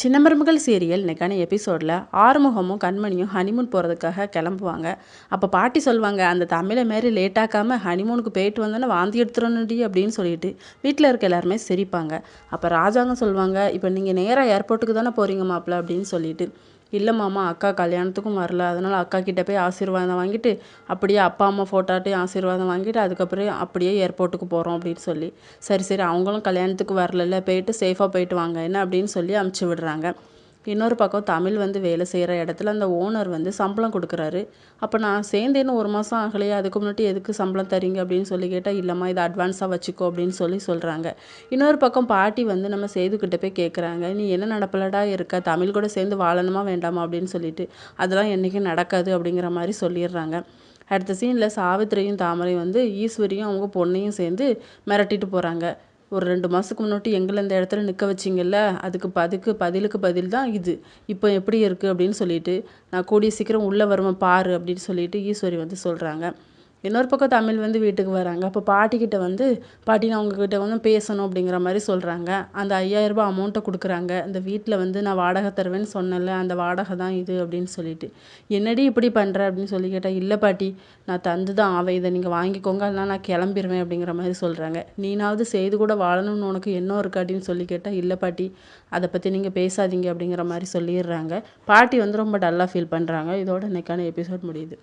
சின்ன மருமகள் சீரியல் இன்னைக்கான எபிசோடில் ஆறுமுகமும் கண்மணியும் ஹனிமூன் போகிறதுக்காக கிளம்புவாங்க. அப்போ பாட்டி சொல்லுவாங்க, அந்த தமிழை மாரி லேட்டாக்காமல் ஹனிமூனுக்கு போயிட்டு வந்தோன்னே வாந்தி எடுத்துடணுடி அப்படின்னு சொல்லிட்டு வீட்டில் இருக்க எல்லாருமே சிரிப்பாங்க. அப்போ ராஜாங்க சொல்லுவாங்க, இப்போ நீங்கள் நேராக ஏர்போர்ட்டுக்கு தானே போகிறீங்க மாப்பிள்ள அப்படின்னு சொல்லிட்டு. இல்லை மாமா, அக்கா கல்யாணத்துக்கும் வரல, அதனால் அக்கா கிட்டே போய் ஆசீர்வாதம் வாங்கிட்டு அப்படியே அப்பா அம்மா ஃபோட்டோட்டையும் ஆசீர்வாதம் வாங்கிட்டு அதுக்கப்புறம் அப்படியே ஏர்போர்ட்டுக்கு போகிறோம் அப்படின்னு சொல்லி. சரி சரி, அவங்களும் கல்யாணத்துக்கு வரல, போயிட்டு சேஃபாக போயிட்டு வாங்க என்ன அப்படின்னு சொல்லி அமுச்சு விடுறாங்க. இன்னொரு பக்கம் தமிழ் வேலை செய்கிற இடத்துல அந்த ஓனர் சம்பளம் கொடுக்குறாரு. அப்போ நான் சேர்ந்தேன்னு 1 மாதம் ஆகலையா, அதுக்கு முன்னாடி எதுக்கு சம்பளம் தரீங்க அப்படின்னு சொல்லி கேட்டால், இல்லைம்மா இதை அட்வான்ஸாக வச்சுக்கோ அப்படின்னு சொல்கிறாங்க. இன்னொரு பக்கம் பாட்டி நம்ம சேதுக்கிட்ட போய் கேட்குறாங்க, நீ என்ன நடப்பலடா இருக்க, தமிழ் கூட சேர்ந்து வாழணுமா வேண்டாமா அப்படின்னு சொல்லிட்டு. அதெல்லாம் என்றைக்கும் நடக்காது அப்படிங்கிற மாதிரி சொல்லிடுறாங்க. அடுத்த சீனில் சாவித்திரியும் தாமரையும் ஈஸ்வரியும் அவங்க பொண்ணையும் சேர்ந்து மிரட்டிட்டு போகிறாங்க. ஒரு 2 மாதத்துக்கு முன்னாடி எங்களை இந்த இடத்துல நிற்க வச்சிங்கல்ல, பதிலுக்கு பதில் தான் இது. இப்போ எப்படி இருக்குது அப்படின்னு சொல்லிட்டு, நான் கூடிய சீக்கிரம் உள்ளே வருவேன் பாரு அப்படின்னு சொல்லிட்டு ஈஸ்வரி சொல்கிறாங்க. இன்னொரு பக்கம் தமிழ் வீட்டுக்கு வராங்க. அப்போ பாட்டிக்கிட்ட பாட்டி நான் உங்ககிட்ட பேசணும் அப்படிங்கிற மாதிரி சொல்கிறாங்க. அந்த 5000 ரூபாய் அமௌண்ட்டை கொடுக்குறாங்க. அந்த வீட்டில் நான் வாடகை தருவேன்னு சொன்னேன்ல, அந்த வாடகை தான் இது அப்படின்னு சொல்லிட்டு. என்னடி இப்படி பண்ணுற அப்படின்னு சொல்லி கேட்டால், இல்லை பாட்டி நான் தந்து தான் ஆவேன், இதை நீங்கள் வாங்கிக்கோங்க, அதனால் நான் கிளம்பிடுவேன் அப்படிங்கிற மாதிரி சொல்கிறாங்க. நீனாவது செய்து கூட வாழணும்னு உனக்கு என்ன இருக்கு அப்படின்னு சொல்லி கேட்டால், இல்லை பாட்டி அதை பற்றி நீங்கள் பேசாதீங்க அப்படிங்கிற மாதிரி சொல்லிடுறாங்க. பாட்டி ரொம்ப டல்லாக ஃபீல் பண்ணுறாங்க. இதோட இன்னைக்கான எபிசோட் முடியுது.